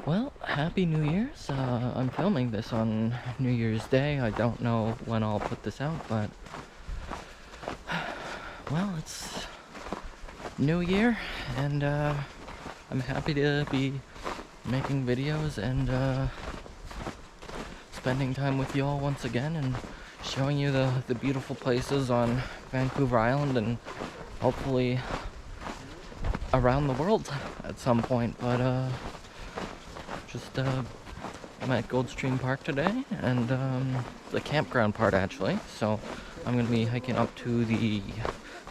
Well, Happy New Year's. I'm filming this on New Year's Day. I don't know when I'll put this out, but well, it's New Year, and I'm happy to be making videos and spending time with you all once again and showing you the beautiful places on Vancouver Island and hopefully around the world at some point. But I'm at Goldstream Park today, and the campground part actually. So I'm gonna be hiking up to the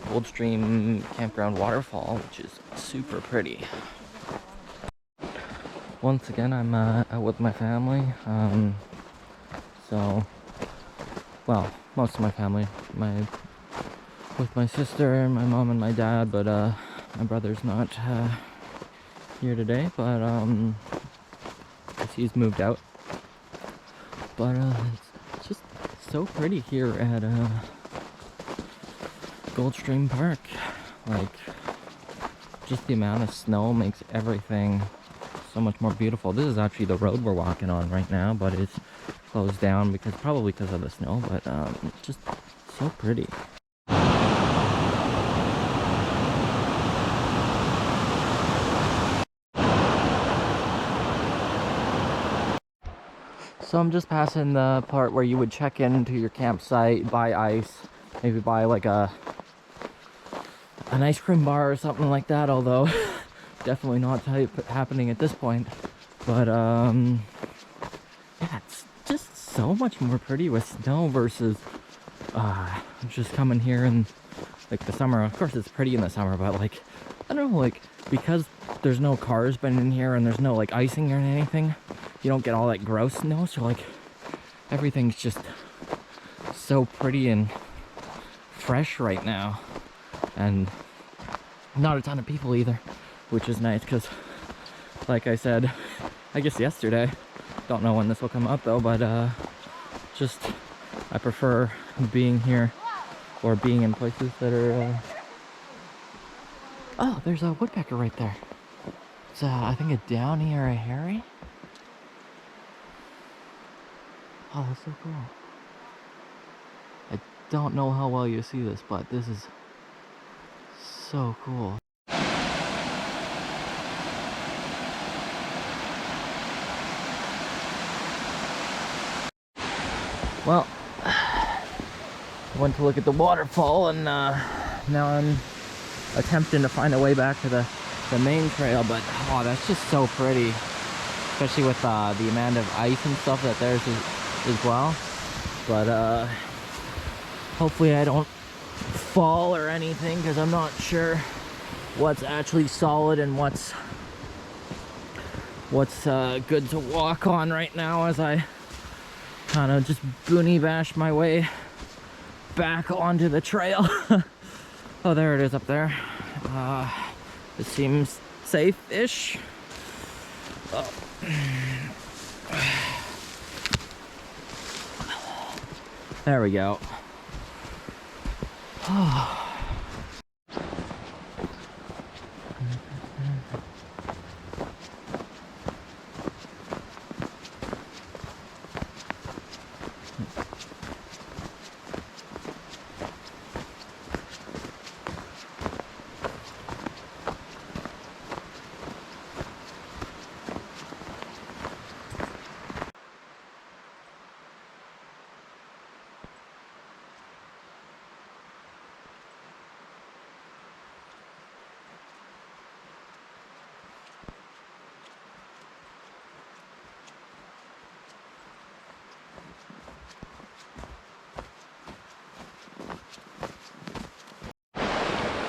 Goldstream Campground Waterfall, which is super pretty. Once again, I'm out with my family. Well, most of my family, with my sister, my mom, and my dad. But my brother's not here today. But he's moved out. But it's just so pretty here at Goldstream Park. Like, just the amount of snow makes everything so much more beautiful. This is actually the road we're walking on right now, but it's closed down probably because of the snow. But it's just so pretty. So I'm just passing the part where you would check into your campsite, buy ice, maybe buy like an ice cream bar or something like that, although definitely not happening at this point. But yeah, it's just so much more pretty with snow versus just coming here in like the summer. Of course it's pretty in the summer, but like, I don't know, like, because there's no cars been in here and there's no like icing or anything, you don't get all that gross snow. So like, everything's just so pretty and fresh right now, and not a ton of people either, which is nice, because like I said, I guess yesterday, don't know when this will come up though, but just I prefer being here or being in places that are oh, there's a woodpecker right there. It's I think a downy or a hairy. Oh, that's so cool. I don't know how well you see this, but this is so cool. Well, I went to look at the waterfall, and now I'm attempting to find a way back to the main trail, but oh, that's just so pretty, especially with the amount of ice and stuff that there's as well. But hopefully I don't fall or anything, because I'm not sure what's actually solid and what's good to walk on right now, as I kind of just boonie bash my way back onto the trail. Oh, there it is up there. It seems safe-ish. Oh. There we go.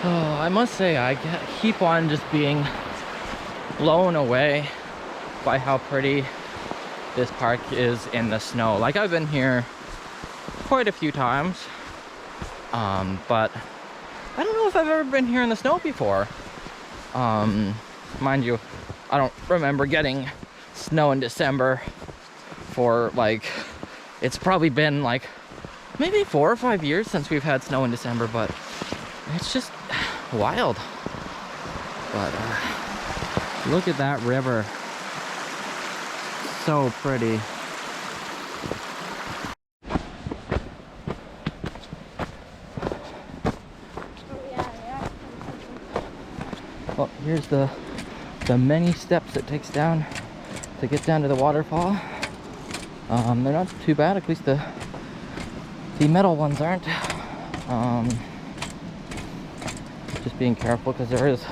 Oh, I must say, I keep on just being blown away by how pretty this park is in the snow. Like, I've been here quite a few times, but I don't know if I've ever been here in the snow before. Mind you, I don't remember getting snow in December for like, it's probably been like maybe 4 or 5 years since we've had snow in December, but it's just wild. But look at that river. so pretty. Well, here's the many steps it takes down to get down to the waterfall. They're not too bad, at least the metal ones aren't. Just being careful because there is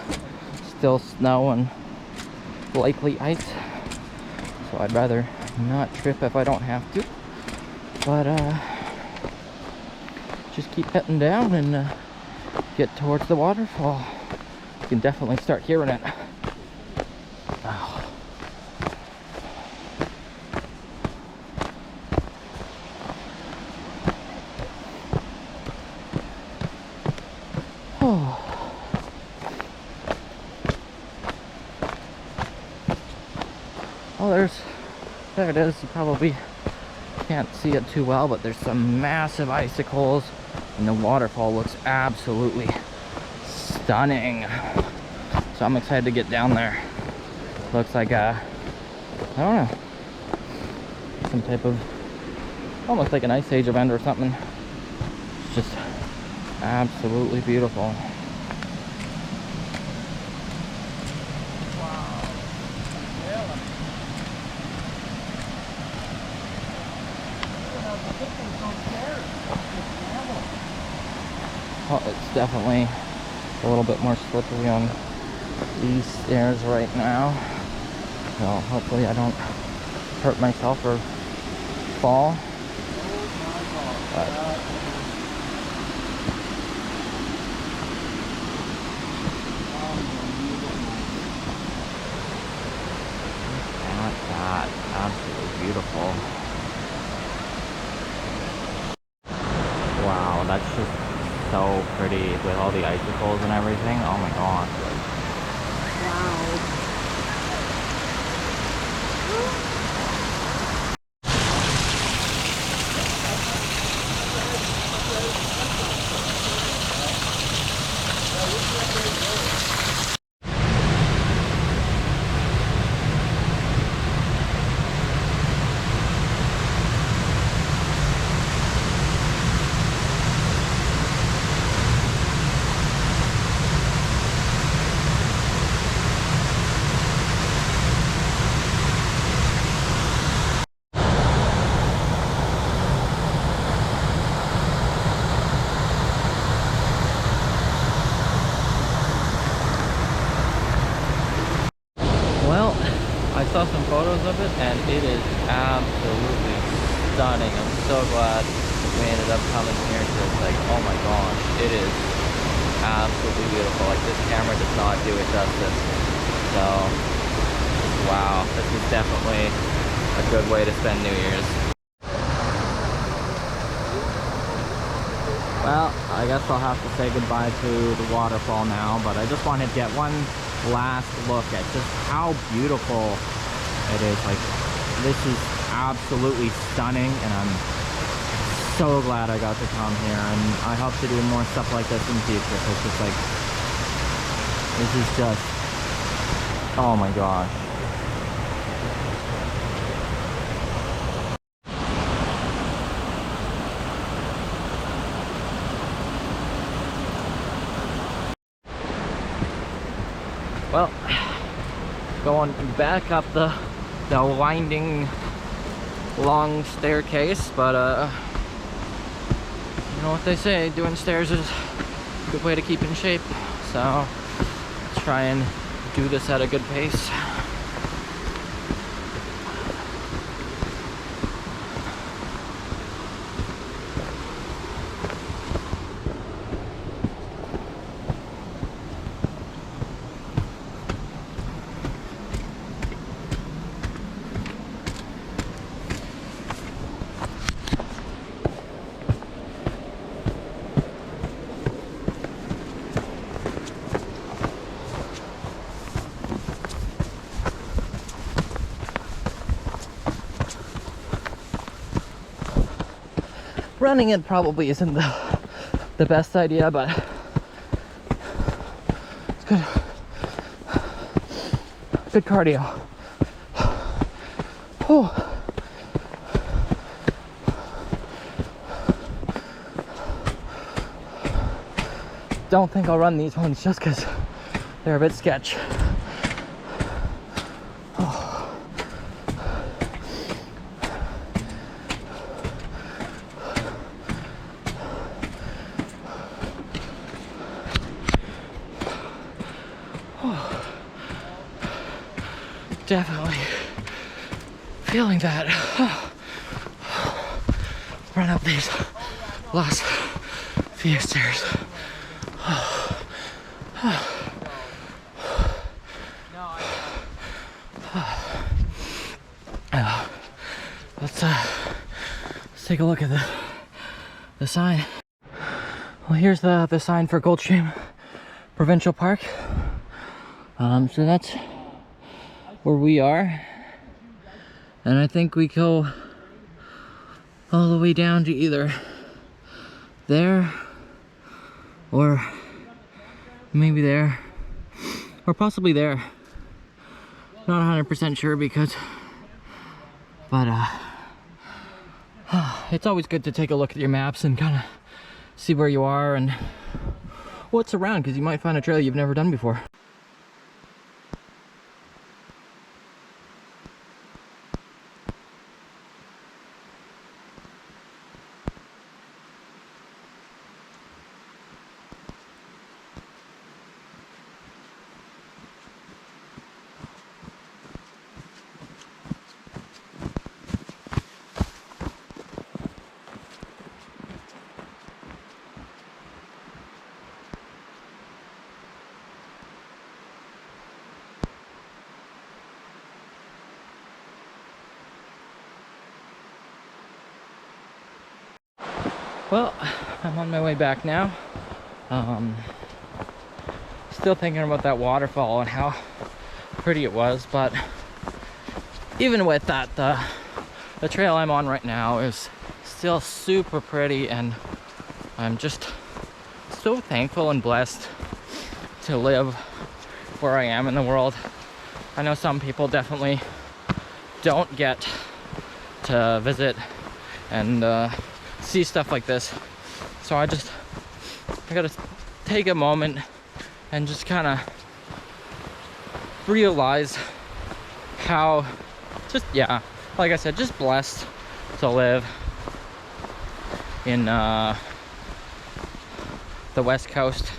still snow and likely ice, so I'd rather not trip if I don't have to. But just keep heading down and get towards the waterfall. You can definitely start hearing it. Oh. Oh. Oh, there it is. You probably can't see it too well, but there's some massive icicles, and the waterfall looks absolutely stunning. So I'm excited to get down there. Looks like I don't know, some type of, almost like an ice age event or something. It's just absolutely beautiful. Oh, it's definitely a little bit more slippery on these stairs right now. So hopefully I don't hurt myself or fall. But look at that. Absolutely beautiful. Wow, that's just so pretty with all the icicles and everything. Oh my gosh. Wow. Well, I saw some photos of it and it is absolutely stunning. I'm so glad we ended up coming here to it's like, oh my gosh, it is absolutely beautiful. Like, this camera does not do it justice. So, wow, this is definitely a good way to spend New Year's. Well, I guess I'll have to say goodbye to the waterfall now, but I just wanted to get one last look at just how beautiful it is. Like, this is absolutely stunning, and I'm so glad I got to come here, and I hope to do more stuff like this in the future, because it's like, this is just, oh my gosh. Well, going back up the winding long staircase, but you know what they say, doing stairs is a good way to keep in shape, so let's try and do this at a good pace. Running it probably isn't the best idea, but it's good. Good cardio. Oh. Don't think I'll run these ones just because they're a bit sketch. Oh. Oh. Definitely feeling that. Run up these last few stairs. Let's take a look at the sign. Well, here's the sign for Goldstream Provincial Park. So that's where we are, and I think we go all the way down to either there or maybe there or possibly there. Not 100% sure but it's always good to take a look at your maps and kind of see where you are and what's around, because you might find a trail you've never done before. Well, I'm on my way back now. Still thinking about that waterfall and how pretty it was, but even with that, the trail I'm on right now is still super pretty, and I'm just so thankful and blessed to live where I am in the world. I know some people definitely don't get to visit and see stuff like this, so I gotta take a moment and just kind of realize how like I said, just blessed to live in the West Coast.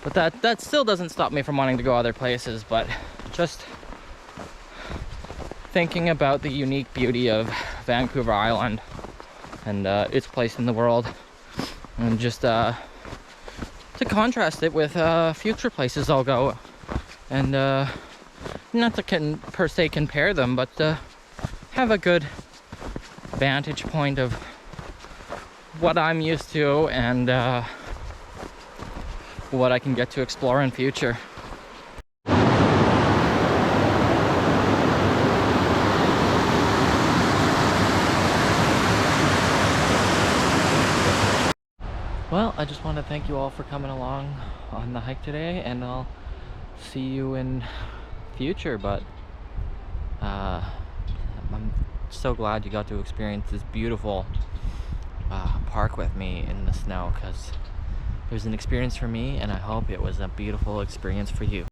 But that still doesn't stop me from wanting to go other places, but just thinking about the unique beauty of Vancouver Island and its place in the world, and just to contrast it with future places I'll go, and not to per se compare them, but have a good vantage point of what I'm used to and what I can get to explore in future. Well, I just want to thank you all for coming along on the hike today, and I'll see you in future, but I'm so glad you got to experience this beautiful park with me in the snow, because it was an experience for me, and I hope it was a beautiful experience for you.